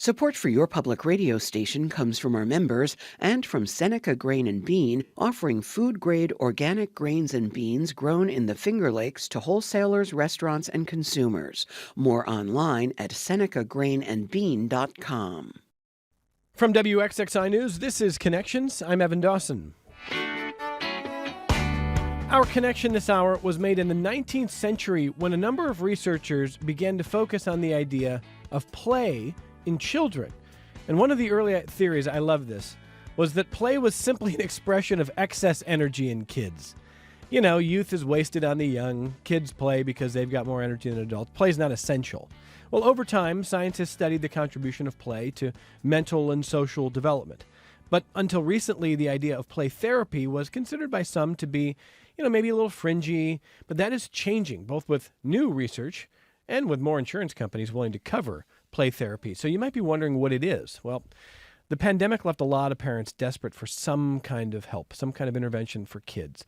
Support for your public radio station comes from our members and from Seneca Grain and Bean, offering food-grade organic grains and beans grown in the Finger Lakes to wholesalers, restaurants, and consumers. More online at senecagrainandbean.com. From WXXI News, this is Connections. I'm Evan Dawson. Our connection this hour was made in the 19th century when a number of researchers began to focus on the idea of play in children. And one of the early theories, I love this, was that play was simply an expression of excess energy in kids. You know, youth is wasted on the young. Kids play because they've got more energy than adults. Play is not essential. Well, over time, scientists studied the contribution of play to mental and social development. But until recently, the idea of play therapy was considered by some to be, maybe a little fringy. But that is changing, both with new research and with more insurance companies willing to cover play therapy. So you might be wondering what it is. Well, the pandemic left a lot of parents desperate for some kind of help, some kind of intervention for kids.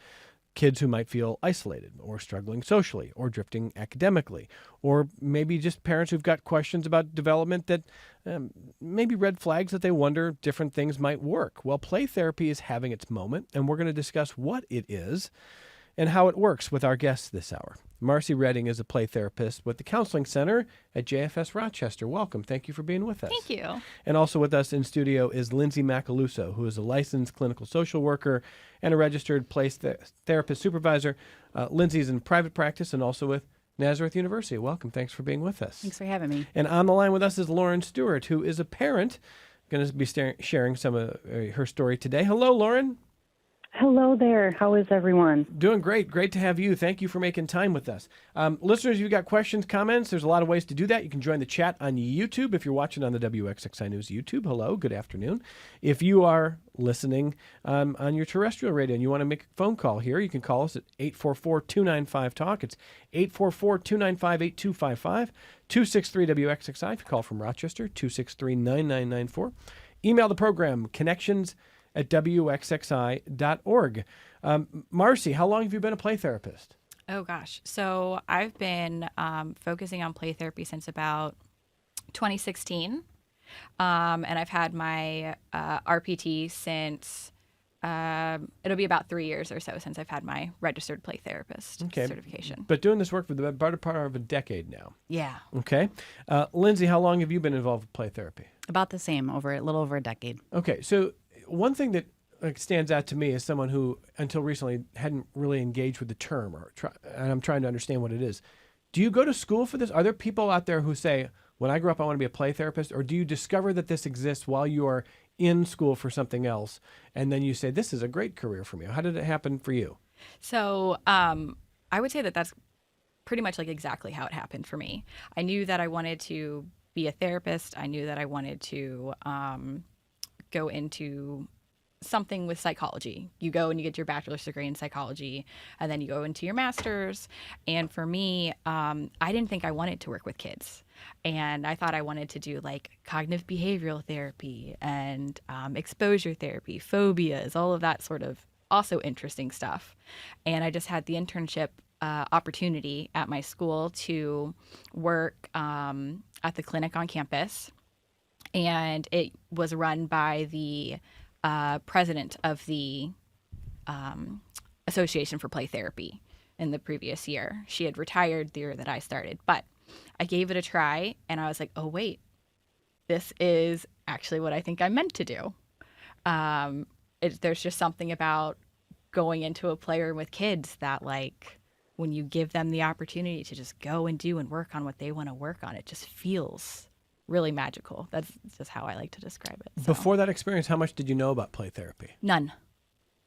Kids who might feel isolated or struggling socially or drifting academically, or maybe just parents who've got questions about development that maybe red flags that they wonder different things might work. Well, play therapy is having its moment, and we're going to discuss what it is and how it works with our guests this hour. Marcy Redding is a play therapist with the Counseling Center at JFS Rochester. Welcome. Thank you for being with us. Thank you. And also with us in studio is Lindsay Macaluso, who is a licensed clinical social worker and a registered play therapist supervisor. Lindsay's in private practice and also with Nazareth University. Welcome. Thanks for being with us. Thanks for having me. And on the line with us is Lauren Stewart, who is a parent, going to be sharing some of her story today. Hello, Lauren. Hello there. How is everyone? Doing great. Great to have you. Thank you for making time with us. Listeners, if you've got questions, comments, there's a lot of ways to do that. You can join the chat on YouTube if you're watching on the WXXI News YouTube. Hello, good afternoon. If you are listening on your terrestrial radio and you want to make a phone call here, you can call us at 844-295-TALK. It's 844-295-8255, 263-WXXI. If you call from Rochester, 263-9994. Email the program, connections@wxxi.org. Marcy, how long have you been a play therapist? Oh, gosh. So I've been focusing on play therapy since about 2016. And I've had my RPT since, it'll be about 3 years or so since I've had my registered play therapist certification. But doing this work for the better part of a decade now. Yeah. Okay. Lindsay, how long have you been involved with play therapy? About the same, a little over a decade. Okay. So one thing that stands out to me as someone who, until recently, hadn't really engaged with the term, and I'm trying to understand what it is. Do you go to school for this? Are there people out there who say, when I grow up, I want to be a play therapist? Or do you discover that this exists while you are in school for something else, and then you say, this is a great career for me? How did it happen for you? So I would say that that's pretty much like exactly how it happened for me. I knew that I wanted to be a therapist. I knew that I wanted to go into something with psychology. You go and you get your bachelor's degree in psychology, and then you go into your master's. And for me, I didn't think I wanted to work with kids. And I thought I wanted to do like cognitive behavioral therapy and exposure therapy, phobias, all of that sort of also interesting stuff. And I just had the internship opportunity at my school to work at the clinic on campus. And it was run by the president of the Association for Play Therapy in the previous year. She had retired the year that I started, but I gave it a try and I was like, oh, wait, this is actually what I think I'm meant to do. There's just something about going into a playroom with kids that, like, when you give them the opportunity to just go and do and work on what they want to work on, it just feels really magical. That's just how I like to describe it. So. Before that experience, how much did you know about play therapy? None.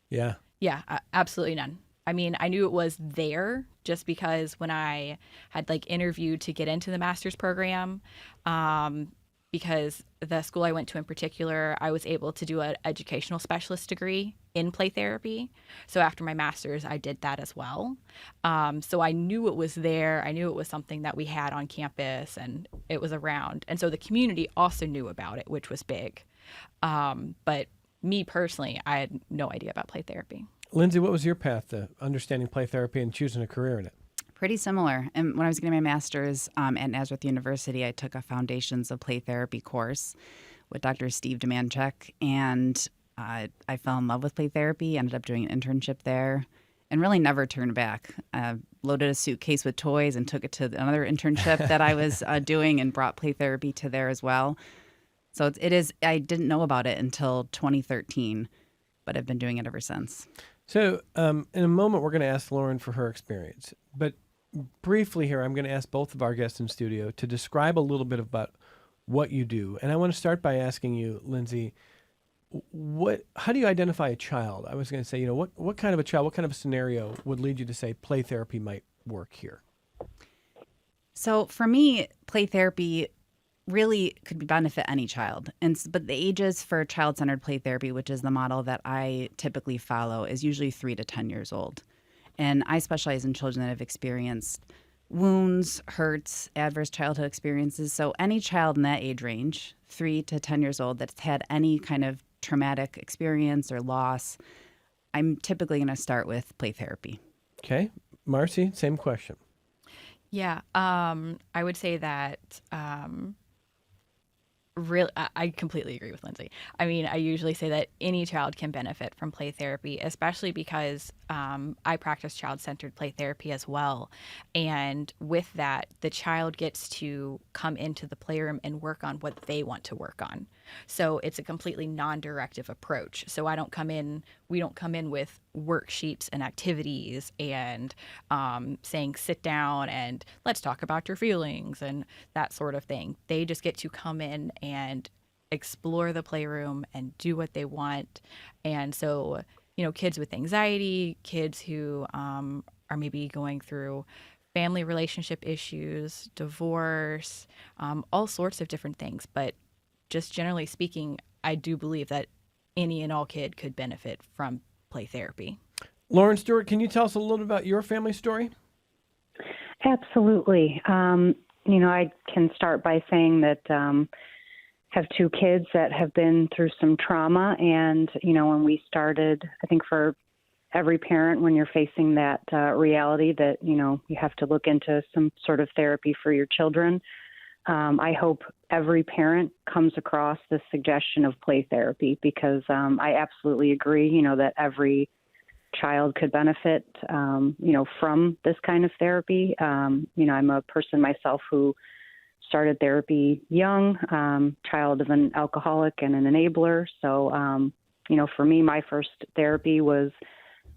Yeah. Yeah, absolutely none. I mean, I knew it was there just because when I had like interviewed to get into the master's program, because the school I went to in particular, I was able to do an educational specialist degree in play therapy. So after my master's, I did that as well. So I knew it was there. I knew it was something that we had on campus and it was around. And so the community also knew about it, which was big. But me personally, I had no idea about play therapy. Lindsay, what was your path to understanding play therapy and choosing a career in it? Pretty similar. And when I was getting my master's at Nazareth University, I took a Foundations of Play Therapy course with Dr. Steve Demanchek, and I fell in love with play therapy, ended up doing an internship there, and really never turned back. Loaded a suitcase with toys and took it to another internship that I was doing and brought play therapy to there as well. So it is, I didn't know about it until 2013, but I've been doing it ever since. So in a moment, we're going to ask Lauren for her experience. But briefly here, I'm going to ask both of our guests in studio to describe a little bit about what you do. And I want to start by asking you, Lindsay, how do you identify a child? I was going to say, what kind of a child, what kind of a scenario would lead you to say play therapy might work here? So for me, play therapy really could benefit any child. But the ages for child-centered play therapy, which is the model that I typically follow, is usually 3 to 10 years old. And I specialize in children that have experienced wounds, hurts, adverse childhood experiences. So any child in that age range, 3 to 10 years old, that's had any kind of traumatic experience or loss, I'm typically going to start with play therapy. Okay. Marcy, same question. Yeah, I would say that really, I completely agree with Lindsay. I mean, I usually say that any child can benefit from play therapy, especially because I practice child-centered play therapy as well. And with that, the child gets to come into the playroom and work on what they want to work on. So it's a completely non-directive approach. So we don't come in with worksheets and activities and saying sit down and let's talk about your feelings and that sort of thing. They just get to come in and explore the playroom and do what they want. And so, kids with anxiety, kids who are maybe going through family relationship issues, divorce, all sorts of different things. But just generally speaking, I do believe that any and all kid could benefit from play therapy. Lauren Stewart, can you tell us a little bit about your family story? Absolutely. I can start by saying that have 2 kids that have been through some trauma. And, when we started, I think for every parent, when you're facing that reality that, you have to look into some sort of therapy for your children, I hope every parent comes across the suggestion of play therapy because I absolutely agree, that every child could benefit, from this kind of therapy. I'm a person myself who started therapy young, child of an alcoholic and an enabler. So, for me, my first therapy was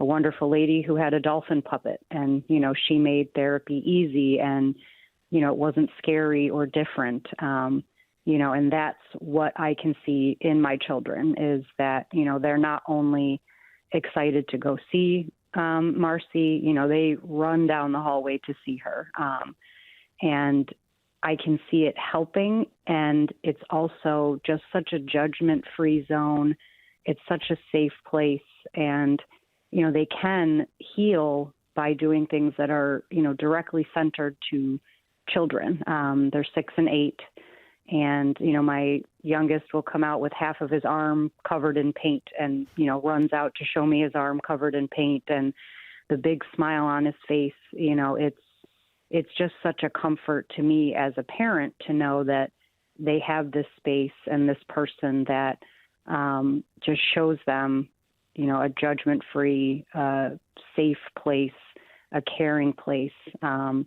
a wonderful lady who had a dolphin puppet and, she made therapy easy and, it wasn't scary or different. And that's what I can see in my children is that, they're not only excited to go see Marcy, they run down the hallway to see her. And I can see it helping. And it's also just such a judgment-free zone. It's such a safe place. And, they can heal by doing things that are, directly centered to children. They're 6 and 8. And, my youngest will come out with half of his arm covered in paint and, runs out to show me his arm covered in paint and the big smile on his face. It's just such a comfort to me as a parent to know that they have this space and this person that just shows them, a judgment-free, safe place, a caring place. And,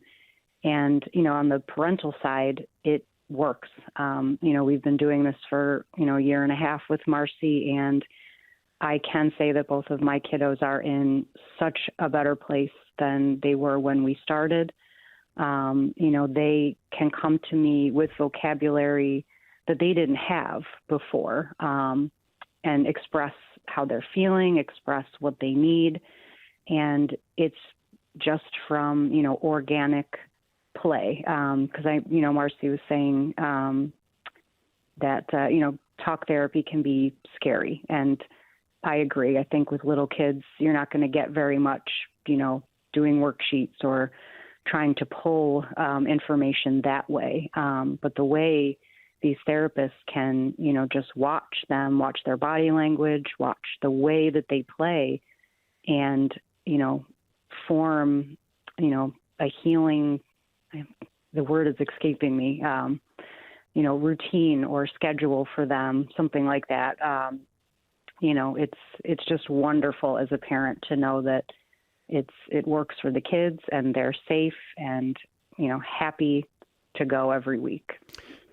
on the parental side, it works. We've been doing this for, a year and a half with Marcy, and I can say that both of my kiddos are in such a better place than they were when we started. They can come to me with vocabulary that they didn't have before, and express how they're feeling, express what they need. And it's just from, organic play. Because Marcy was saying that, talk therapy can be scary. And I agree. I think with little kids, you're not going to get very much, doing worksheets or trying to pull information that way. But the way these therapists can, just watch them, watch their body language, watch the way that they play and, form, a healing, the word is escaping me, routine or schedule for them, something like that. It's just wonderful as a parent to know that it works for the kids and they're safe and, happy to go every week.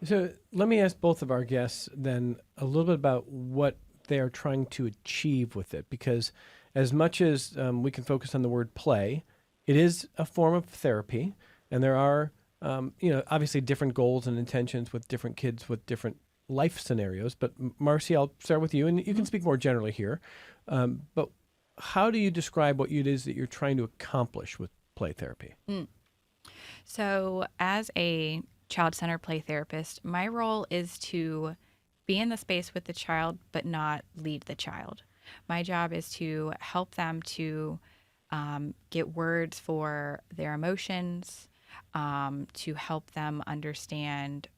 So let me ask both of our guests then a little bit about what they are trying to achieve with it, because as much as we can focus on the word play, it is a form of therapy, and there are, obviously different goals and intentions with different kids with different life scenarios. But Marcy, I'll start with you, and you can speak more generally here. But how do you describe what it is that you're trying to accomplish with play therapy? So as a child-centered play therapist, my role is to be in the space with the child, but not lead the child. My job is to help them to get words for their emotions, to help them understand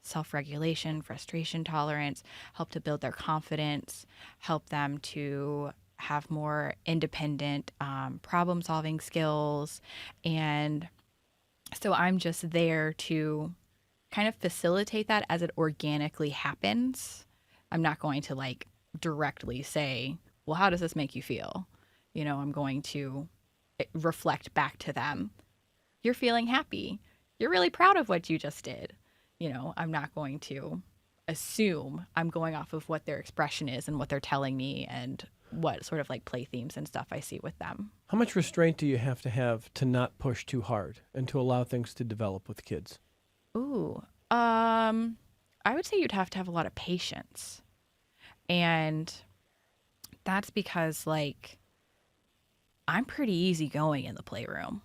self-regulation, frustration tolerance, help to build their confidence, help them to have more independent problem-solving skills. And so I'm just there to kind of facilitate that as it organically happens. I'm not going to directly say, well, how does this make you feel? I'm going to reflect back to them. You're feeling happy. You're really proud of what you just did. I'm not going to assume. I'm going off of what their expression is and what they're telling me and what sort of play themes and stuff I see with them. How much restraint do you have to not push too hard and to allow things to develop with kids? Ooh, I would say you'd have to have a lot of patience. And that's because I'm pretty easygoing in the playroom.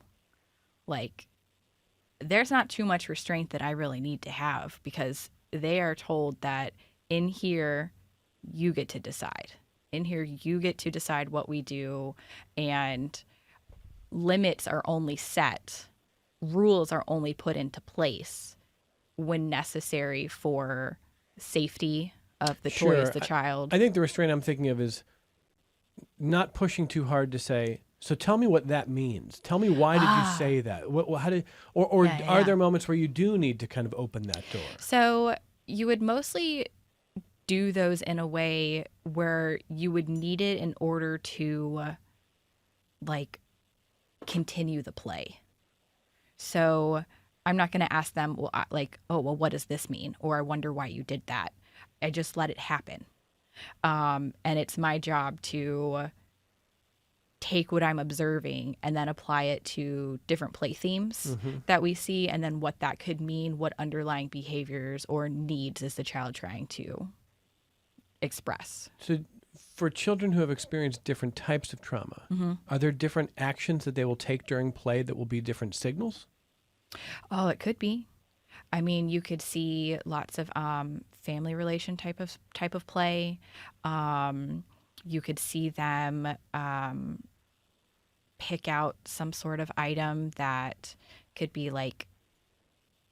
There's not too much restraint that I really need to have because they are told that in here, you get to decide. In here, you get to decide what we do, and limits are only set. Rules are only put into place when necessary for safety of the toys, the child. I think the restraint I'm thinking of is not pushing too hard to say, so tell me what that means. Tell me why did you say that? Are there moments where you do need to kind of open that door? So you would mostly do those in a way where you would need it in order to continue the play. So I'm not going to ask them, what does this mean? Or I wonder why you did that. I just let it happen. And it's my job to take what I'm observing and then apply it to different play themes that we see, and then what that could mean, what underlying behaviors or needs is the child trying to express. So for children who have experienced different types of trauma, are there different actions that they will take during play that will be different signals? Oh, it could be. I mean, you could see lots of family relation type of play. You could see them pick out some sort of item that could be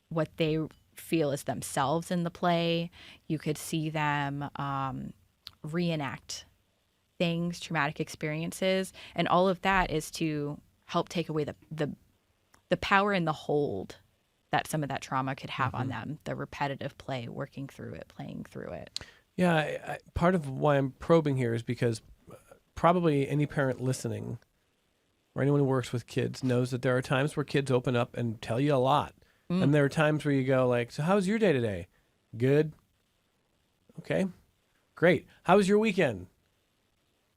what they feel is themselves in the play. You could see them reenact things, traumatic experiences, and all of that is to help take away the power and the hold that some of that trauma could have on them, the repetitive play, working through it, playing through it. Yeah, part of why I'm probing here is because probably any parent listening or anyone who works with kids knows that there are times where kids open up and tell you a lot. And there are times where you go so how's your day today? Good. Okay, great. How was your weekend?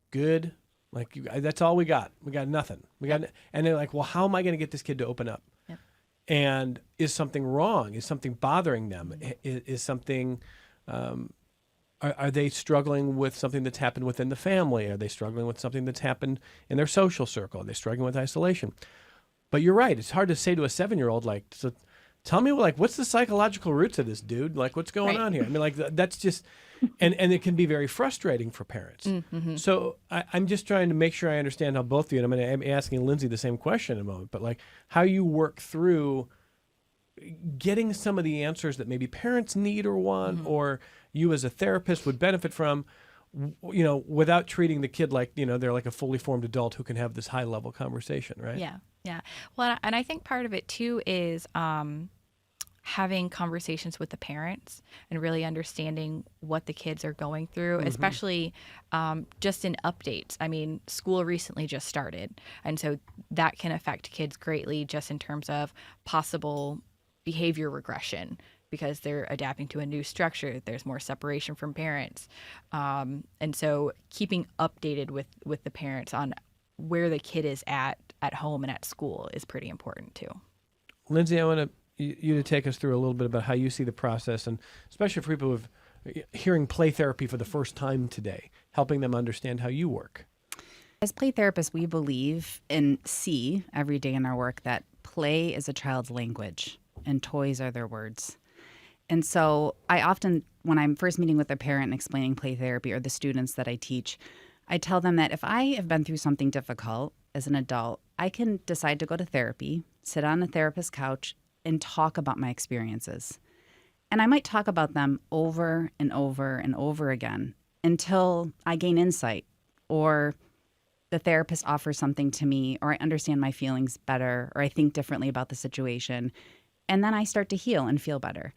Good. That's all we got. We got nothing. And they're like, well, how am I going to get this kid to open up? Yep. And is something wrong? Is something bothering them? Is something, are they struggling with something that's happened within the family? Are they struggling with something that's happened in their social circle? Are they struggling with isolation? But you're right. It's hard to say to a 7-year-old, so tell me, what's the psychological roots of this, dude? What's going on here? I mean, that's just, and it can be very frustrating for parents. So I'm just trying to make sure I understand how both of you, and I'm going to be asking Lindsay the same question in a moment, but how you work through getting some of the answers that maybe parents need or want, or you as a therapist would benefit from, without treating the kid like, they're like a fully formed adult who can have this high level conversation, right? Yeah. Yeah. Well, and I think part of it too is having conversations with the parents and really understanding what the kids are going through, especially just in updates. I mean, school recently just started, and so that can affect kids greatly just in terms of possible behavior regression because they're adapting to a new structure. There's more separation from parents. And so keeping updated with the parents on where the kid is at home and at school is pretty important too. Lindsay, I want you to take us through a little bit about how you see the process, and especially for people who've hearing play therapy for the first time today, helping them understand how you work. As play therapists, we believe and see every day in our work that play is a child's language and toys are their words. And so I often, when I'm first meeting with a parent and explaining play therapy or the students that I teach, I tell them that if I have been through something difficult as an adult, I can decide to go to therapy, sit on a therapist's couch, and talk about my experiences. And I might talk about them over and over and over again until I gain insight or the therapist offers something to me or I understand my feelings better or I think differently about the situation. And then I start to heal and feel better.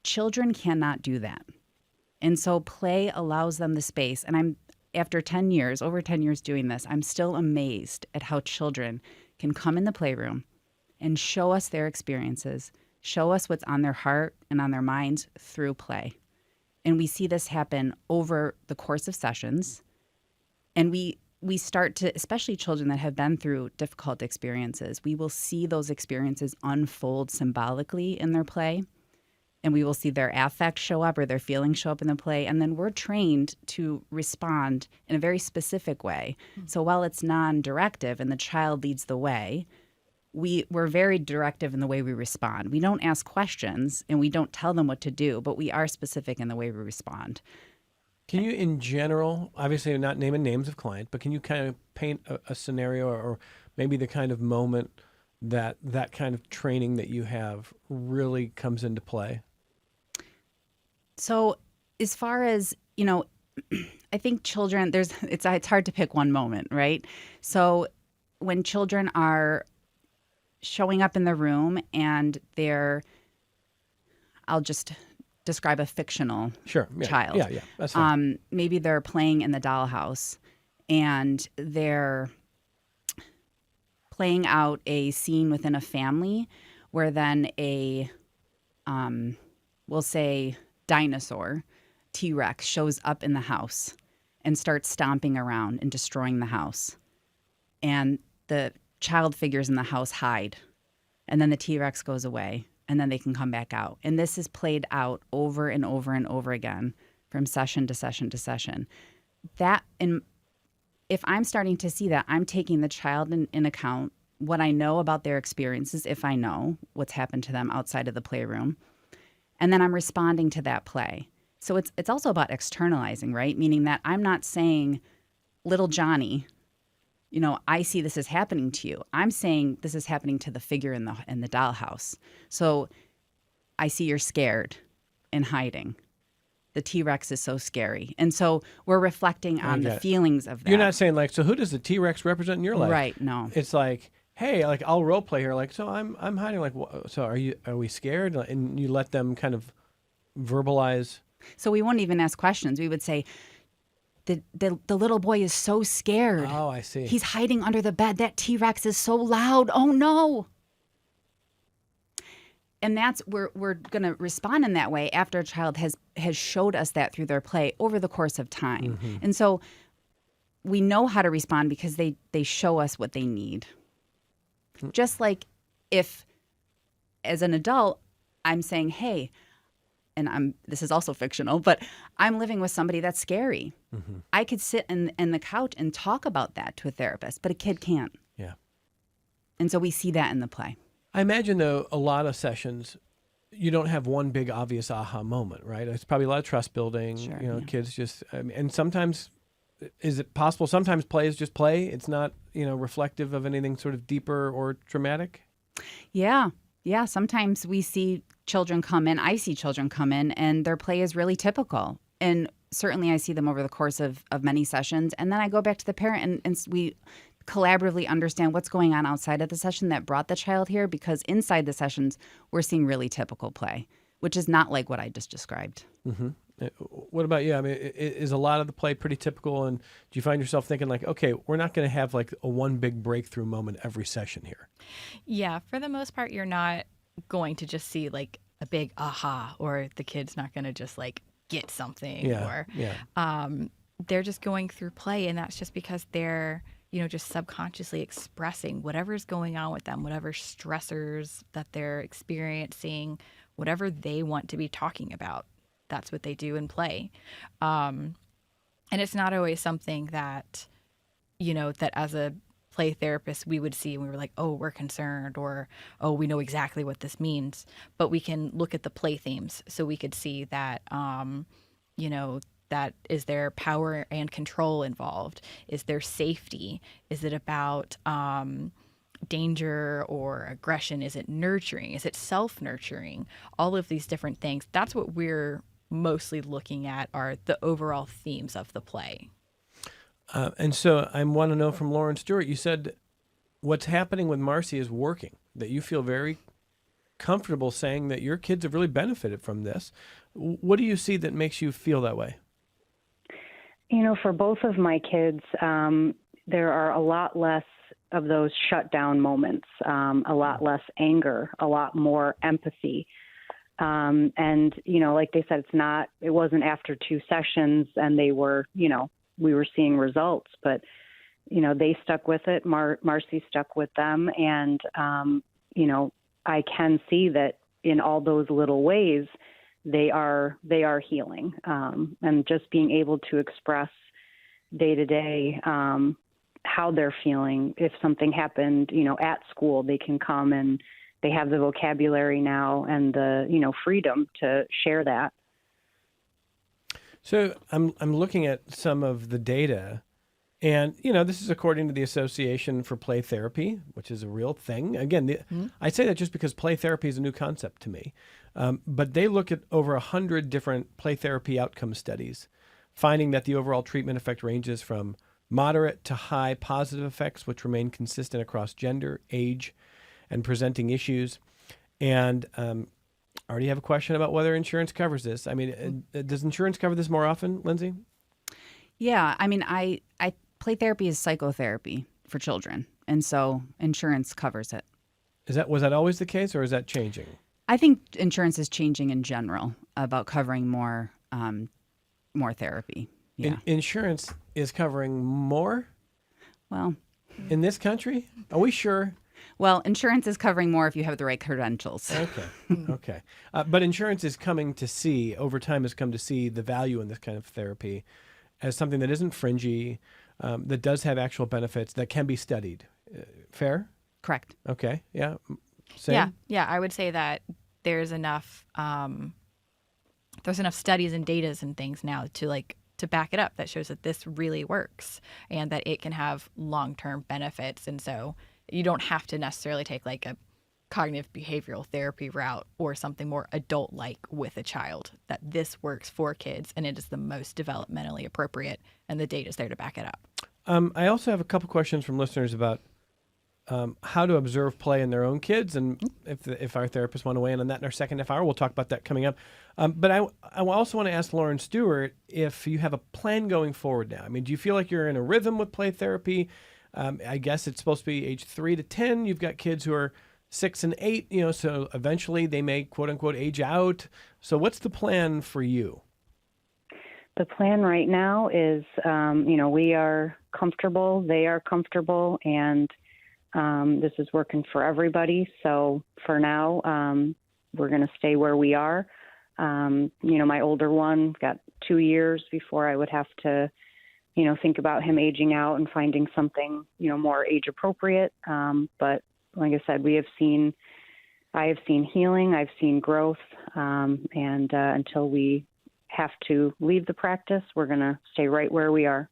Children cannot do that. And so play allows them the space. And after 10 years, over 10 years doing this, I'm still amazed at how children can come in the playroom and show us their experiences, show us what's on their heart and on their minds through play. And we see this happen over the course of sessions. And we start to, especially children that have been through difficult experiences, we will see those experiences unfold symbolically in their play. And we will see their affect show up or their feelings show up in the play. And then we're trained to respond in a very specific way. So while it's non-directive and the child leads the way, we're very directive in the way we respond. We don't ask questions and we don't tell them what to do, but we are specific in the way we respond. Can you, in general, obviously not naming names of clients, but can you kind of paint a scenario or maybe the kind of moment that kind of training that you have really comes into play? So as far as, I think children, it's hard to pick one moment, right? So when children are showing up in the room and I'll just describe a fictional child. Yeah, that's fine. Maybe they're playing in the dollhouse and they're playing out a scene within a family where then we'll say dinosaur, T-Rex, shows up in the house and starts stomping around and destroying the house. And the child figures in the house hide. And then the T-Rex goes away. And then they can come back out. And this is played out over and over and over again from session to session to session. If I'm starting to see that, I'm taking the child in account, what I know about their experiences, if I know what's happened to them outside of the playroom. And then I'm responding to that play. So it's also about externalizing, right? Meaning that I'm not saying, little Johnny, I see this is happening to you. I'm saying this is happening to the figure in the dollhouse. So I see you're scared and hiding. The T-Rex is so scary. And so we're reflecting on the feelings of that. You're not saying so who does the T-Rex represent in your life? Right, no. It's like, hey, I'll role play here. So I'm hiding. So are we scared? And you let them kind of verbalize. So we wouldn't even ask questions. We would say, the little boy is so scared. Oh, I see. He's hiding under the bed. That T-Rex is so loud. Oh, no. And we're going to respond in that way after a child has showed us that through their play over the course of time. Mm-hmm. And so we know how to respond because they show us what they need. Mm-hmm. Just like if, as an adult, I'm saying, hey, and this is also fictional, but I'm living with somebody that's scary. Mm-hmm. I could sit in the couch and talk about that to a therapist, but a kid can't. Yeah. And so we see that in the play. I imagine, though, a lot of sessions, you don't have one big obvious aha moment, right? It's probably a lot of trust building. Sure, kids just, and sometimes, is it possible? Sometimes play is just play. It's not, reflective of anything sort of deeper or traumatic. Yeah. Yeah. Sometimes we see children come in. I see children come in and their play is really typical. And certainly I see them over the course of many sessions. And then I go back to the parent and we collaboratively understand what's going on outside of the session that brought the child here, because inside the sessions, we're seeing really typical play, which is not like what I just described. Mm-hmm. What about you? I mean, is a lot of the play pretty typical? And do you find yourself thinking like, okay, we're not going to have like a one big breakthrough moment every session here? Yeah, for the most part, you're not going to just see like a big aha, or the kid's not going to just like get something, or they're just going through play, and that's just because they're, you know, just subconsciously expressing whatever's going on with them, whatever stressors that they're experiencing, whatever they want to be talking about. That's what they do in play. And it's not always something that, you know, that as a play therapist we would see and we were like, oh, we're concerned, or, oh, we know exactly what this means. But we can look at the play themes. So we could see that, you know, that is there power and control involved? Is there safety? Is it about danger or aggression? Is it nurturing? Is it self-nurturing? All of these different things. That's what we're mostly looking at, are the overall themes of the play. And so I want to know from Lauren Stewart, you said what's happening with Marcy is working, that you feel very comfortable saying that your kids have really benefited from this. What do you see that makes you feel that way? You know, for both of my kids, there are a lot less of those shutdown moments, a lot less anger, a lot more empathy. And, you know, like they said, it wasn't after 2 sessions and they were, you know, we were seeing results, but, you know, they stuck with it. Marcy stuck with them. And, you know, I can see that in all those little ways, they are healing. And just being able to express day to day, how they're feeling. If something happened, you know, at school, they can come and they have the vocabulary now and the, you know, freedom to share that. So I'm looking at some of the data, and, you know, this is according to the Association for Play Therapy, which is a real thing. Again, I say that just because play therapy is a new concept to me. But they look at over 100 different play therapy outcome studies, finding that the overall treatment effect ranges from moderate to high positive effects, which remain consistent across gender, age, and presenting issues. And I already have a question about whether insurance covers this. I mean, does insurance cover this more often, Lindsay? Yeah, I mean, I play therapy is psychotherapy for children, and so insurance covers it. Was that always the case, or is that changing? I think insurance is changing in general about covering more therapy. Yeah. Insurance is covering more? Well, in this country? Are we sure? Well, insurance is covering more if you have the right credentials. Okay. But insurance is coming to see, over time has come to see the value in this kind of therapy as something that isn't fringy, that does have actual benefits, that can be studied. Fair? Correct. Okay. Yeah. Same? Yeah. I would say that there's enough studies and data and things now to back it up that shows that this really works and that it can have long-term benefits. And so you don't have to necessarily take like a cognitive behavioral therapy route or something more adult-like with a child, that this works for kids and it is the most developmentally appropriate, and the data is there to back it up. I also have a couple questions from listeners about how to observe play in their own kids, and if our therapists want to weigh in on that in our second half hour, we'll talk about that coming up. But I also want to ask Lauren Stewart if you have a plan going forward now. I mean, do you feel like you're in a rhythm with play therapy? I guess it's supposed to be age 3 to 10. You've got kids who are 6 and 8, you know, so eventually they may, quote unquote, age out. So what's the plan for you? The plan right now is, you know, we are comfortable, they are comfortable, and this is working for everybody. So for now, we're going to stay where we are. You know, my older one got 2 years before I would have to, you know, think about him aging out and finding something, you know, more age appropriate. But like I said, I have seen healing, I've seen growth, and until we have to leave the practice, we're going to stay right where we are.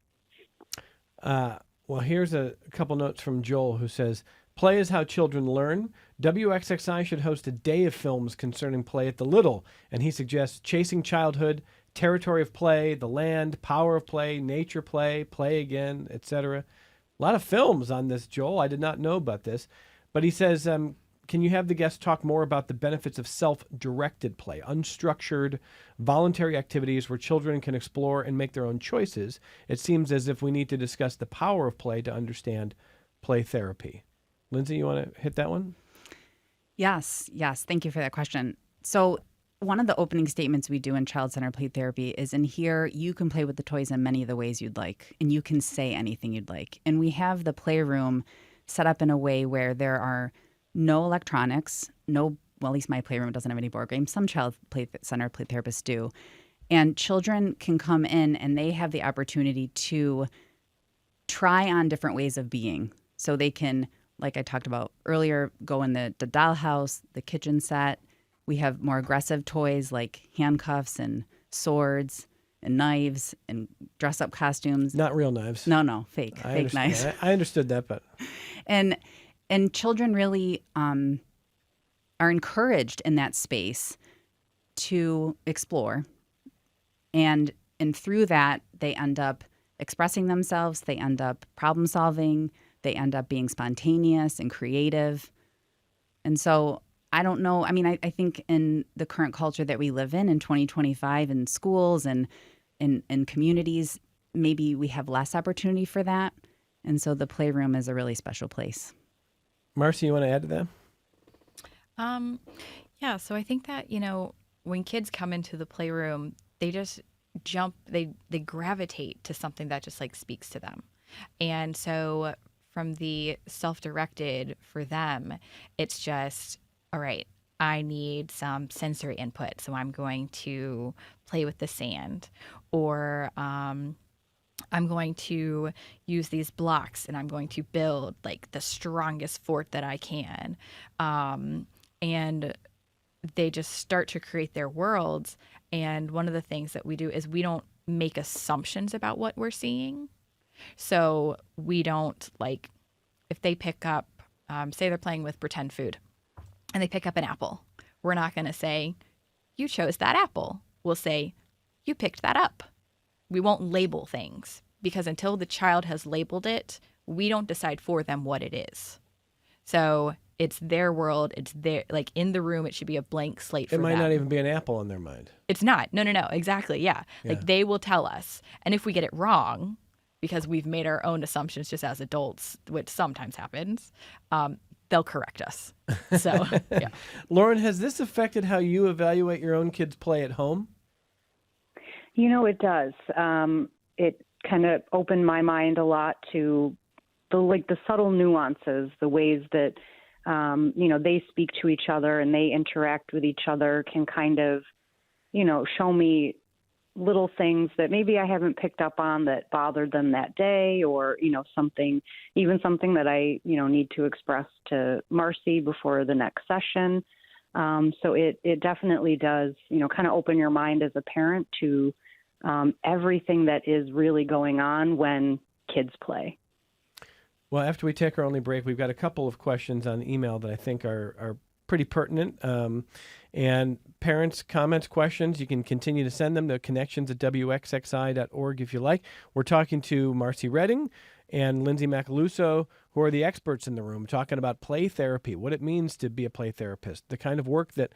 Well, here's a couple notes from Joel, who says, play is how children learn. WXXI should host a day of films concerning play at the Little, and he suggests Chasing Childhood, territory of play, the land, power of play, nature play, play again, etc. A lot of films on this, Joel. I did not know about this. But he says, can you have the guest talk more about the benefits of self-directed play, unstructured, voluntary activities where children can explore and make their own choices? It seems as if we need to discuss the power of play to understand play therapy. Lindsay, you want to hit that one? Yes. Thank you for that question. So one of the opening statements we do in child-centered play therapy is, in here, you can play with the toys in many of the ways you'd like, and you can say anything you'd like. And we have the playroom set up in a way where there are no electronics, well, at least my playroom doesn't have any board games. Some child-centered play therapists do. And children can come in and they have the opportunity to try on different ways of being. So they can, like I talked about earlier, go in the dollhouse, the kitchen set. We have more aggressive toys like handcuffs and swords and knives and dress-up costumes. Not real knives. No, fake knives. I understood that, but... And children really are encouraged in that space to explore. And through that, they end up expressing themselves. They end up problem solving. They end up being spontaneous and creative. And so I don't know. I mean, I think in the current culture that we live in 2025, in schools and in communities, maybe we have less opportunity for that. And so the playroom is a really special place. Marcy, you want to add to that? Yeah, so I think that, when kids come into the playroom, they just they gravitate to something that just like speaks to them. And so from the self-directed, for them, it's just, all right, I need some sensory input. So I'm going to play with the sand, or I'm going to use these blocks and I'm going to build like the strongest fort that I can. And they just start to create their worlds. And one of the things that we do is we don't make assumptions about what we're seeing. So we don't, like, if they pick up, say they're playing with pretend food and they pick up an apple, we're not going to say, you chose that apple. We'll say, you picked that up. We won't label things, because until the child has labeled it, we don't decide for them what it is. So it's their world. It's their, like, in the room, it should be a blank slate for them. It might not even be an apple in their mind. It's not. No. Exactly. Yeah. Like, they will tell us. And if we get it wrong, because we've made our own assumptions just as adults, which sometimes happens, they'll correct us. So, yeah. Lauren, has this affected how you evaluate your own kids' play at home? It does. It kind of opened my mind a lot to the subtle nuances, the ways that, they speak to each other and they interact with each other can kind of, show me little things that maybe I haven't picked up on that bothered them that day, or, something that I, need to express to Marcy before the next session. So it definitely does, kind of open your mind as a parent to everything that is really going on when kids play. Well, after we take our only break, we've got a couple of questions on email that I think are pretty pertinent. And parents' comments, questions, you can continue to send them to connections@wxxi.org if you like. We're talking to Marcy Redding and Lindsay Macaluso, who are the experts in the room, talking about play therapy, what it means to be a play therapist, the kind of work that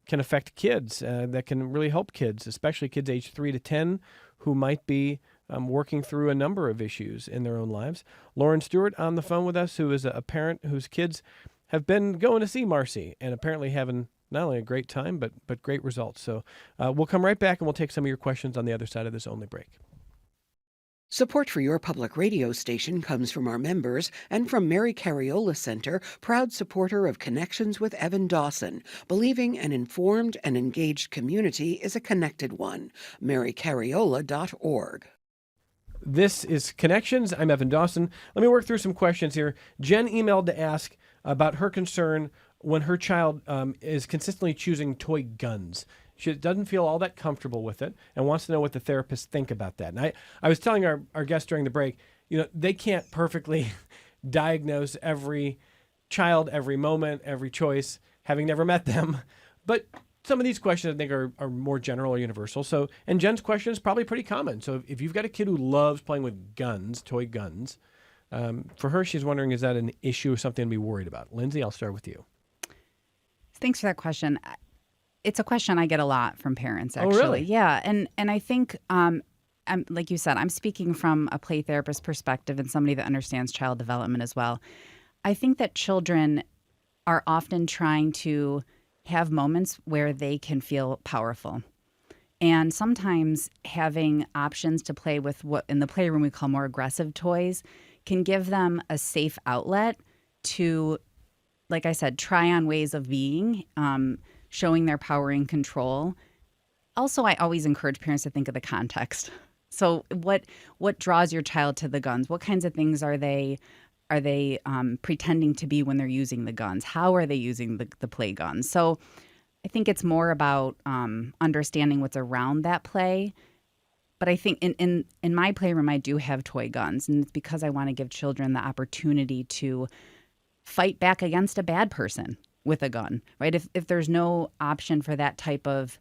can affect kids, that can really help kids, especially kids age 3 to 10, who might be working through a number of issues in their own lives. Lauren Stewart on the phone with us, who is a parent whose kids have been going to see Marcy and apparently having not only a great time, but great results. So we'll come right back and we'll take some of your questions on the other side of this only break. Support for your public radio station comes from our members and from Mary Cariola Center, proud supporter of Connections with Evan Dawson, believing an informed and engaged community is a connected one. marycariola.org. This is Connections. I'm Evan Dawson. Let me work through some questions here. Jen emailed to ask about her concern when her child is consistently choosing toy guns. She doesn't feel all that comfortable with it and wants to know what the therapists think about that. And I was telling our guest during the break, they can't perfectly diagnose every child, every moment, every choice, having never met them. But some of these questions I think are more general or universal. So, and Jen's question is probably pretty common. So if you've got a kid who loves playing with guns, toy guns, for her, she's wondering, is that an issue or something to be worried about? Lindsay, I'll start with you. Thanks for that question. It's a question I get a lot from parents, actually. Oh, really? Yeah. And I think, like you said, I'm speaking from a play therapist perspective and somebody that understands child development as well. I think that children are often trying to have moments where they can feel powerful. And sometimes having options to play with what in the playroom we call more aggressive toys can give them a safe outlet to, like I said, try on ways of being, showing their power and control. Also, I always encourage parents to think of the context. So what draws your child to the guns? What kinds of things are they pretending to be when they're using the guns? How are they using the play guns? So I think it's more about understanding what's around that play. But I think in my playroom, I do have toy guns. And it's because I want to give children the opportunity to fight back against a bad person with a gun, right? If there's no option for that type of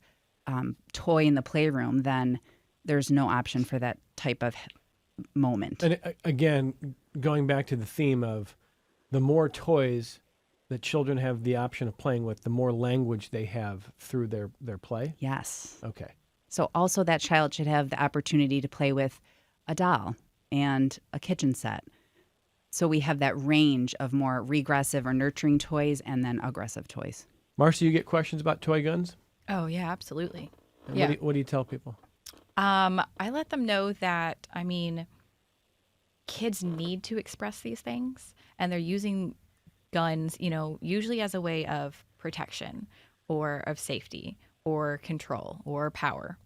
toy in the playroom, then there's no option for that type of moment. And again, going back to the theme of the more toys that children have the option of playing with, the more language they have through their play? Yes. Okay. So also that child should have the opportunity to play with a doll and a kitchen set. So we have that range of more regressive or nurturing toys and then aggressive toys. Marcy, you get questions about toy guns? Oh, yeah, absolutely. And Yeah. What do you tell people? I let them know that, I mean, kids need to express these things, and they're using guns, usually as a way of protection or of safety or control or power.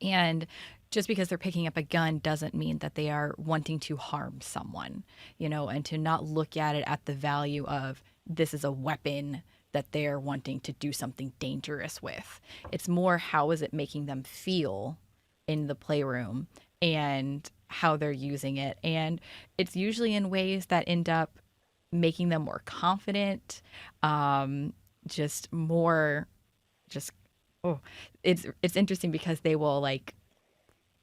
And just because they're picking up a gun doesn't mean that they are wanting to harm someone, and to not look at it at the value of this is a weapon that they're wanting to do something dangerous with. It's more, how is it making them feel in the playroom and how they're using it. And it's usually in ways that end up making them more confident, it's interesting because they will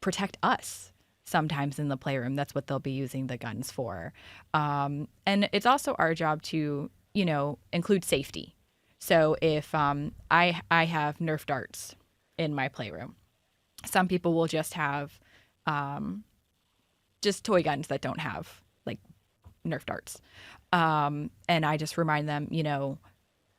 protect us sometimes in the playroom. That's what they'll be using the guns for. And it's also our job to, include safety. So if I have Nerf darts in my playroom, some people will just have just toy guns that don't have Nerf darts. And I just remind them,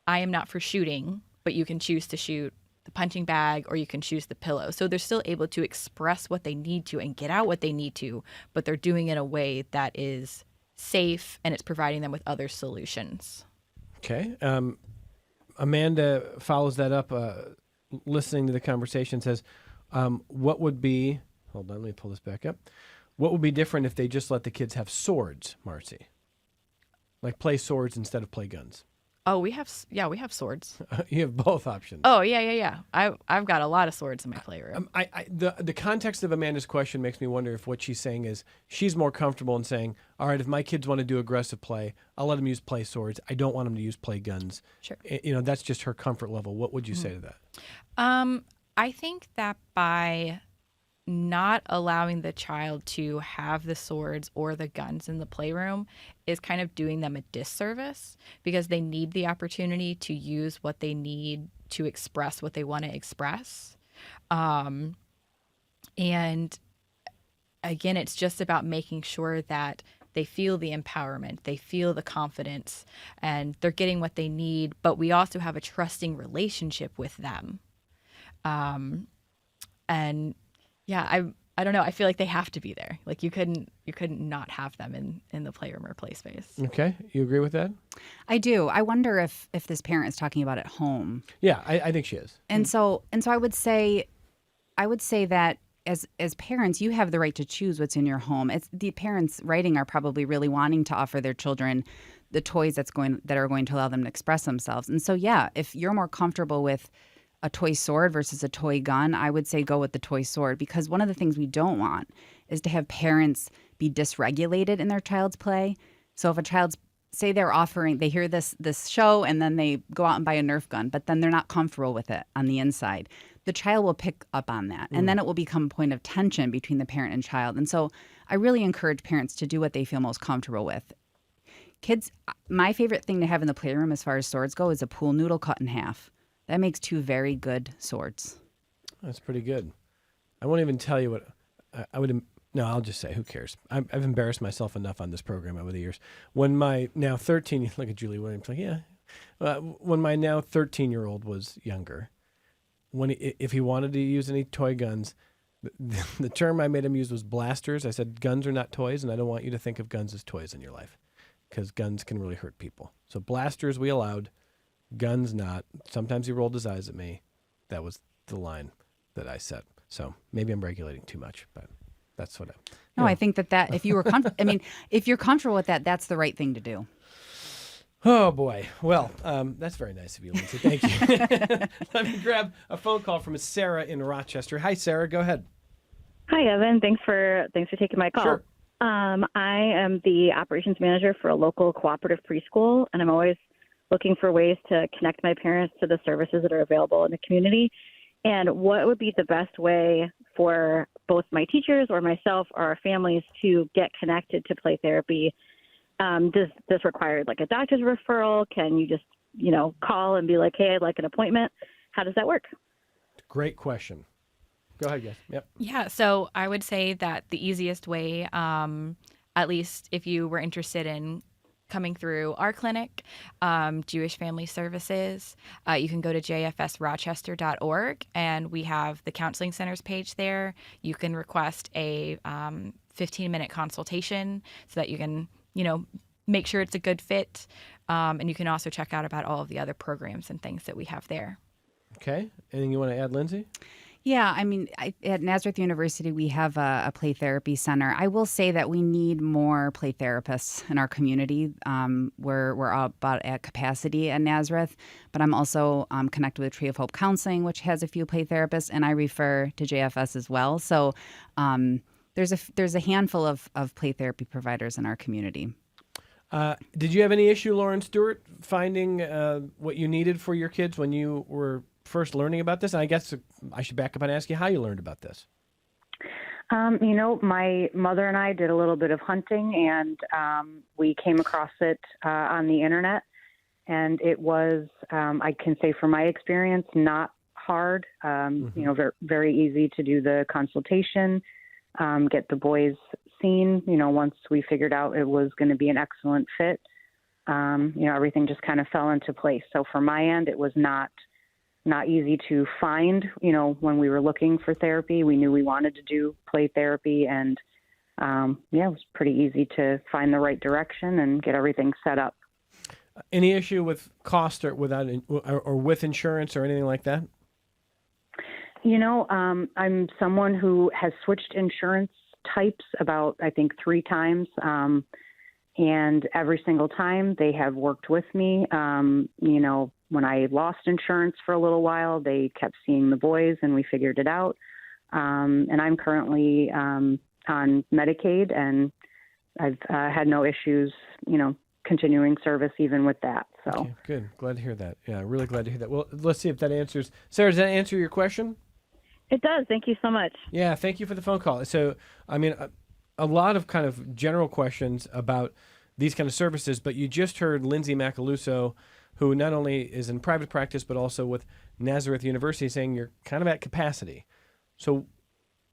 I am not for shooting, but you can choose to shoot the punching bag or you can choose the pillow. So they're still able to express what they need to and get out what they need to, but they're doing it in a way that is safe and it's providing them with other solutions. Okay. Amanda follows that up, listening to the conversation, says, what would be, hold on, let me pull this back up. What would be different if they just let the kids have swords, Marcy? Like play swords instead of play guns? Oh, we have swords. You have both options. Oh, yeah. I've got a lot of swords in my playroom. The context of Amanda's question makes me wonder if what she's saying is she's more comfortable in saying, all right, if my kids want to do aggressive play, I'll let them use play swords. I don't want them to use play guns. Sure. That's just her comfort level. What would you say to that? I think that by not allowing the child to have the swords or the guns in the playroom is kind of doing them a disservice, because they need the opportunity to use what they need to express what they want to express. And again, it's just about making sure that they feel the empowerment, they feel the confidence, and they're getting what they need, but we also have a trusting relationship with them. And yeah, I don't know. I feel like they have to be there. You couldn't not have them in the playroom or play space. Okay. You agree with that? I do. I wonder if this parent is talking about at home. Yeah, I think she is. And so I would say that as parents, you have the right to choose what's in your home. It's the parents writing are probably really wanting to offer their children the toys that are going to allow them to express themselves. And so, yeah, if you're more comfortable with a toy sword versus a toy gun, I would say go with the toy sword, because one of the things we don't want is to have parents be dysregulated in their child's play. So if a child's say they hear this show and then they go out and buy a Nerf gun, but then they're not comfortable with it on the inside. The child will pick up on that, and then it will become a point of tension between the parent and child. And so I really encourage parents to do what they feel most comfortable with. Kids, my favorite thing to have in the playroom as far as swords go is a pool noodle cut in half. That makes 2 very good swords. That's pretty good. I won't even tell you what I would. No, I'll just say, who cares? I've embarrassed myself enough on this program over the years. When my now 13, look at Julie Williams, like, yeah. When my now 13-year-old was younger, if he wanted to use any toy guns, the term I made him use was blasters. I said, guns are not toys, and I don't want you to think of guns as toys in your life, because guns can really hurt people. So blasters we allowed, guns not. Sometimes he rolled his eyes at me. That was the line that I set. So maybe I'm regulating too much, but that's what No, I think that if you were if you're comfortable with that, that's the right thing to do. Oh, boy. Well, that's very nice of you, Lindsay. Thank you. Let me grab a phone call from Sarah in Rochester. Hi, Sarah. Go ahead. Hi, Evan. Thanks for taking my call. Sure. I am the operations manager for a local cooperative preschool, and I'm always looking for ways to connect my parents to the services that are available in the community. And what would be the best way for both my teachers or myself or our families to get connected to play therapy? Does this require like a doctor's referral? Can you just, call and be like, hey, I'd like an appointment? How does that work? Great question. Go ahead, guys. Yep. Yeah, so I would say that the easiest way, at least if you were interested in coming through our clinic, Jewish Family Services, you can go to jfsrochester.org, and we have the Counseling Centers page there. You can request a 15-minute consultation so that you can, make sure it's a good fit. And you can also check out about all of the other programs and things that we have there. Okay. Anything you want to add, Lindsay? Yeah, at Nazareth University, we have a play therapy center. I will say that we need more play therapists in our community. We're about at capacity at Nazareth, but I'm also connected with Tree of Hope Counseling, which has a few play therapists, and I refer to JFS as well. So there's a handful of play therapy providers in our community. Did you have any issue, Lauren Stewart, finding what you needed for your kids when you were first learning about this? And I guess I should back up and ask you how you learned about this. My mother and I did a little bit of hunting, and we came across it on the internet. And it was, I can say from my experience, not hard, very, very easy to do the consultation, get the boys seen, once we figured out it was going to be an excellent fit. Everything just kind of fell into place. So for my end, it was not easy to find, when we were looking for therapy. We knew we wanted to do play therapy, and it was pretty easy to find the right direction and get everything set up. Any issue with cost or with insurance or anything like that? I'm someone who has switched insurance types about, I think, 3 times. And every single time they have worked with me. When I lost insurance for a little while, they kept seeing the boys and we figured it out. And I'm currently on Medicaid, and I've had no issues, continuing service even with that. So okay, good. Glad to hear that. Yeah, really glad to hear that. Well, let's see if that answers. Sarah, does that answer your question? It does. Thank you so much. Yeah, thank you for the phone call. So, a lot of kind of general questions about these kind of services, but you just heard Lindsay Macaluso, who not only is in private practice, but also with Nazareth University, saying you're kind of at capacity. So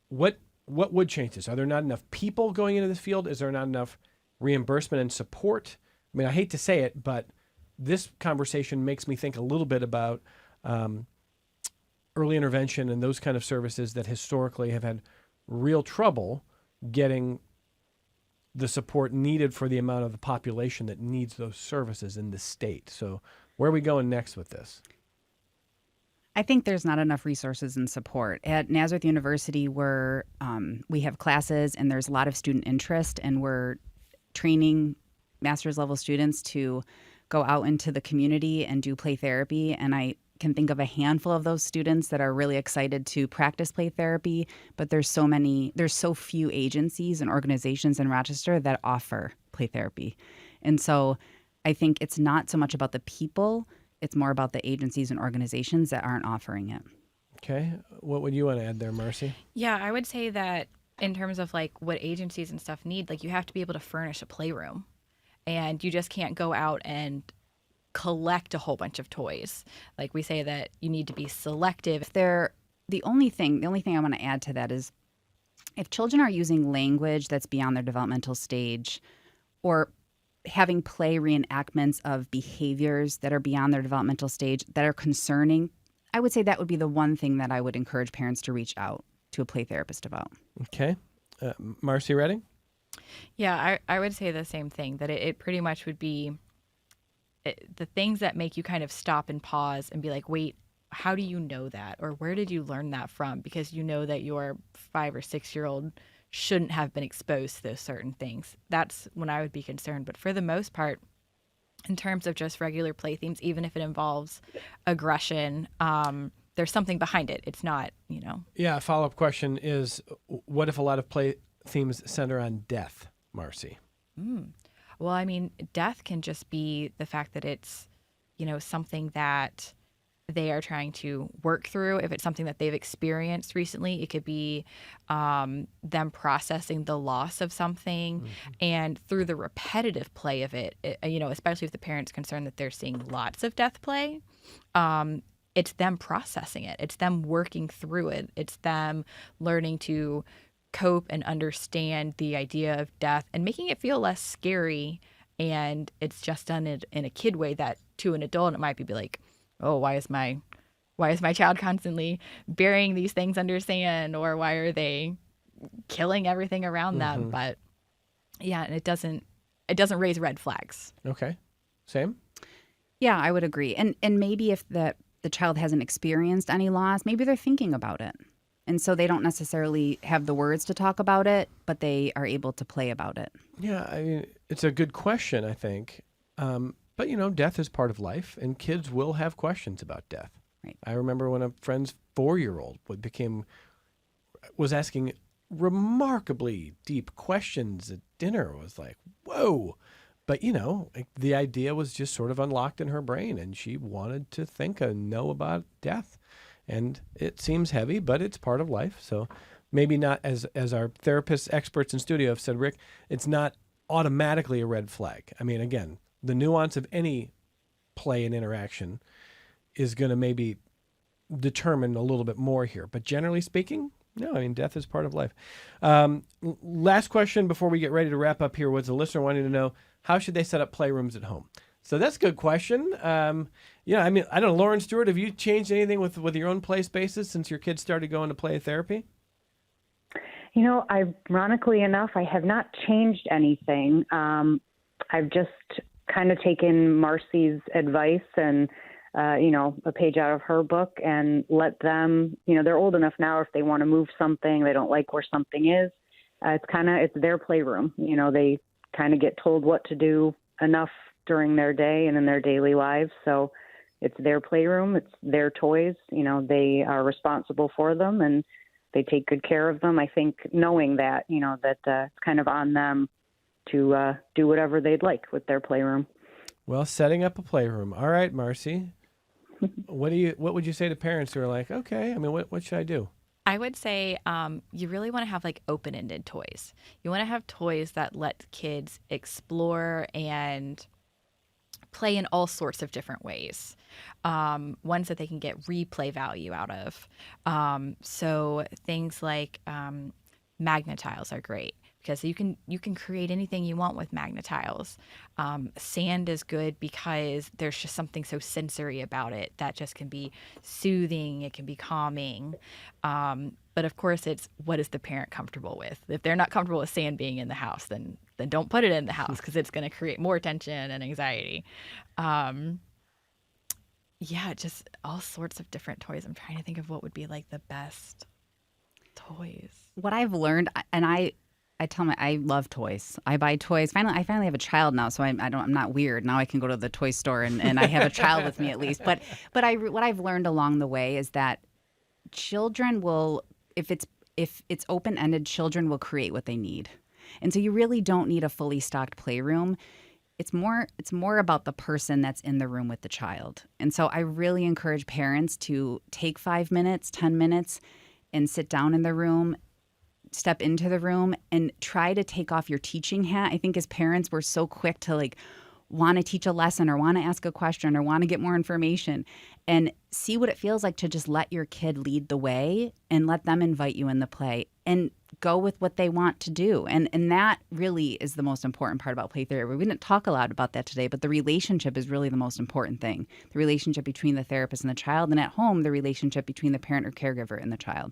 what would change this? Are there not enough people going into this field? Is there not enough reimbursement and support? I hate to say it, but this conversation makes me think a little bit about early intervention and those kind of services that historically have had real trouble getting the support needed for the amount of the population that needs those services in the state. So where are we going next with this? I think there's not enough resources and support. At Nazareth University, we have classes and there's a lot of student interest, and we're training master's level students to go out into the community and do play therapy. And I can think of a handful of those students that are really excited to practice play therapy, but there's so few agencies and organizations in Rochester that offer play therapy. And so I think it's not so much about the people, it's more about the agencies and organizations that aren't offering it. Okay. What would you want to add there, Marcy? Yeah, I would say that in terms of like what agencies and stuff need, like you have to be able to furnish a playroom, and you just can't go out and collect a whole bunch of toys. Like we say that you need to be selective. The only thing I want to add to that is if children are using language that's beyond their developmental stage, or having play reenactments of behaviors that are beyond their developmental stage that are concerning, I would say that would be the one thing that I would encourage parents to reach out to a play therapist about. Okay. Marcy Redding? Yeah, I would say the same thing, that it pretty much would be the things that make you kind of stop and pause and be like, wait, how do you know that? Or where did you learn that from? Because you know that your 5 or 6 year old shouldn't have been exposed to those certain things. That's when I would be concerned. But for the most part, in terms of just regular play themes, even if it involves aggression, there's something behind it. It's not, Yeah, a follow-up question is, what if a lot of play themes center on death, Marcy? Well, I mean, death can just be the fact that it's, something that they are trying to work through. If it's something that they've experienced recently, it could be them processing the loss of something. And through the repetitive play of it, especially if the parent's concerned that they're seeing lots of death play, it's them processing it. It's them working through it. It's them learning to cope and understand the idea of death and making it feel less scary. And it's just done in a kid way that to an adult, it might be like, oh, why is my child constantly burying these things under sand, or why are they killing everything around them? But yeah, and it doesn't raise red flags. Okay. Sam? Yeah, I would agree. And maybe if the child hasn't experienced any loss, maybe they're thinking about it. And so they don't necessarily have the words to talk about it, but they are able to play about it. Yeah, I mean, it's a good question, I think. But, death is part of life, and kids will have questions about death. Right. I remember when a friend's 4-year-old was asking remarkably deep questions at dinner. It was like, whoa. But, the idea was just sort of unlocked in her brain, and she wanted to think and know about death. And it seems heavy, but it's part of life. So maybe not, as our therapists, experts in studio have said, Rick, it's not automatically a red flag. I mean, again, the nuance of any play and interaction is going to maybe determine a little bit more here. But generally speaking, no, I mean, death is part of life. Last question before we get ready to wrap up here was a listener wanting to know, how should they set up playrooms at home? So that's a good question. I mean, I don't know, Lauren Stewart, have you changed anything with your own play spaces since your kids started going to play therapy? Ironically enough, I have not changed anything. I've just kind of taken Marcy's advice and, a page out of her book and let them, they're old enough now, if they want to move something, they don't like where something is, it's their playroom. They kind of get told what to do enough during their day and in their daily lives. So it's their playroom. It's their toys. They are responsible for them and they take good care of them. I think knowing that, that it's kind of on them to do whatever they'd like with their playroom. Well, setting up a playroom. All right, Marcy. What would you say to parents who are like, okay, I mean, what should I do? I would say you really want to have like open-ended toys. You want to have toys that let kids explore and play in all sorts of different ways. Ones that they can get replay value out of. So things like magnetiles are great, because you can create anything you want with magnetiles. Sand is good because there's just something so sensory about it that just can be soothing. It can be calming. But of course, it's what is the parent comfortable with? If they're not comfortable with sand being in the house, then don't put it in the house, because it's going to create more tension and anxiety. Just all sorts of different toys. I'm trying to think of what would be like the best toys. What I've learned, and I love toys. I buy toys. I finally have a child now, so I'm not weird. Now I can go to the toy store and I have a child with me at least. But what I've learned along the way is that children will, if it's open-ended, children will create what they need. And so you really don't need a fully stocked playroom. it's more about the person that's in the room with the child. And so I really encourage parents to take 5 minutes, 10 minutes, and sit down in the room, step into the room, and try to take off your teaching hat. I think as parents, we're so quick to want to teach a lesson or want to ask a question or want to get more information, and see what it feels like to just let your kid lead the way and let them invite you in the play and go with what they want to do. And that really is the most important part about play therapy. We didn't talk a lot about that today, but the relationship is really the most important thing. The relationship between the therapist and the child, and at home, the relationship between the parent or caregiver and the child.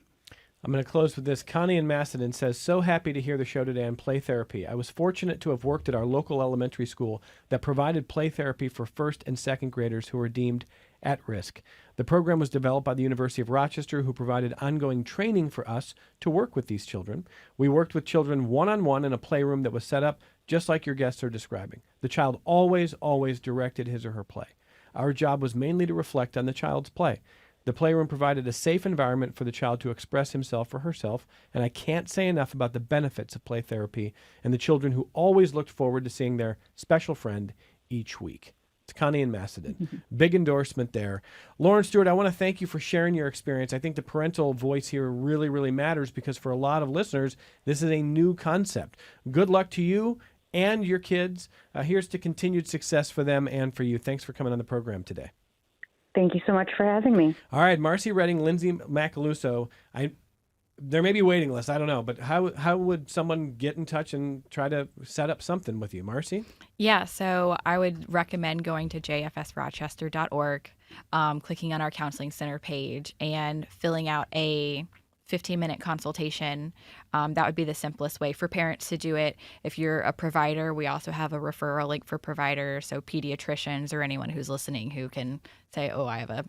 I'm going to close with this. Connie in Macedon says, so happy to hear the show today on play therapy. I was fortunate to have worked at our local elementary school that provided play therapy for first and second graders who were deemed at risk. The program was developed by the University of Rochester, who provided ongoing training for us to work with these children. We worked with children one-on-one in a playroom that was set up just like your guests are describing. The child always directed his or her play. Our job was mainly to reflect on the child's play. The playroom provided a safe environment for the child to express himself or herself, and I can't say enough about the benefits of play therapy and the children who always looked forward to seeing their special friend each week. It's Connie in Macedon. Big endorsement there. Lauren Stewart, I want to thank you for sharing your experience. I think the parental voice here really matters, because for a lot of listeners, this is a new concept. Good luck to you and your kids. Here's to continued success for them and for you. Thanks for coming on the program today. Thank you so much for having me. All right, Marcy Redding, Lindsay Macaluso. There may be waiting lists, I don't know, but how would someone get in touch and try to set up something with you, Marcy? Yeah, so I would recommend going to jfsrochester.org, clicking on our counseling center page, and filling out a 15-minute consultation. That would be the simplest way for parents to do it. If you're a provider, we also have a referral link for providers, so pediatricians or anyone who's listening who can say, oh, I have a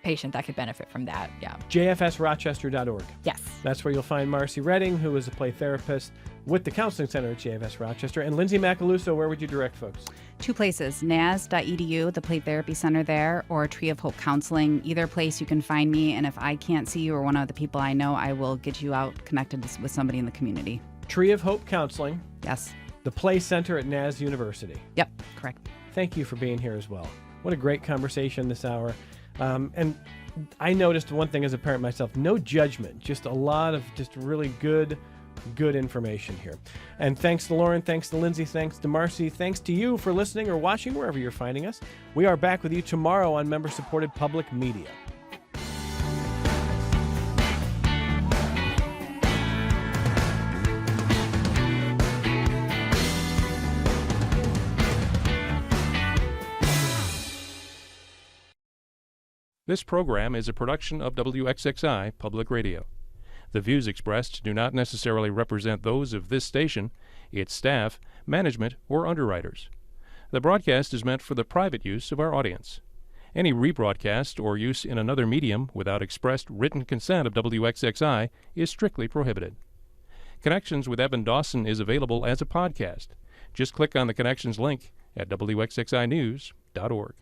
patient that could benefit from that. Yeah. jfsrochester.org. Yes. That's where you'll find Marcy Redding, who is a play therapist with the Counseling Center at JFS Rochester. And Lindsay Macaluso, where would you direct folks? 2 places, naz.edu, the play therapy center there, or Tree of Hope Counseling. Either place you can find me, and if I can't see you or one of the people I know, I will get you out connected with somebody in the community. Tree of Hope Counseling. Yes. The Play Center at Naz University. Yep, correct. Thank you for being here as well. What a great conversation this hour. And I noticed one thing as a parent myself, no judgment, just a lot of just really good information here. And thanks to Lauren, thanks to Lindsay, thanks to Marcy, thanks to you for listening or watching wherever you're finding us. We are back with you tomorrow on member-supported public media. This program is a production of WXXI Public Radio. The views expressed do not necessarily represent those of this station, its staff, management, or underwriters. The broadcast is meant for the private use of our audience. Any rebroadcast or use in another medium without expressed written consent of WXXI is strictly prohibited. Connections with Evan Dawson is available as a podcast. Just click on the Connections link at WXXInews.org.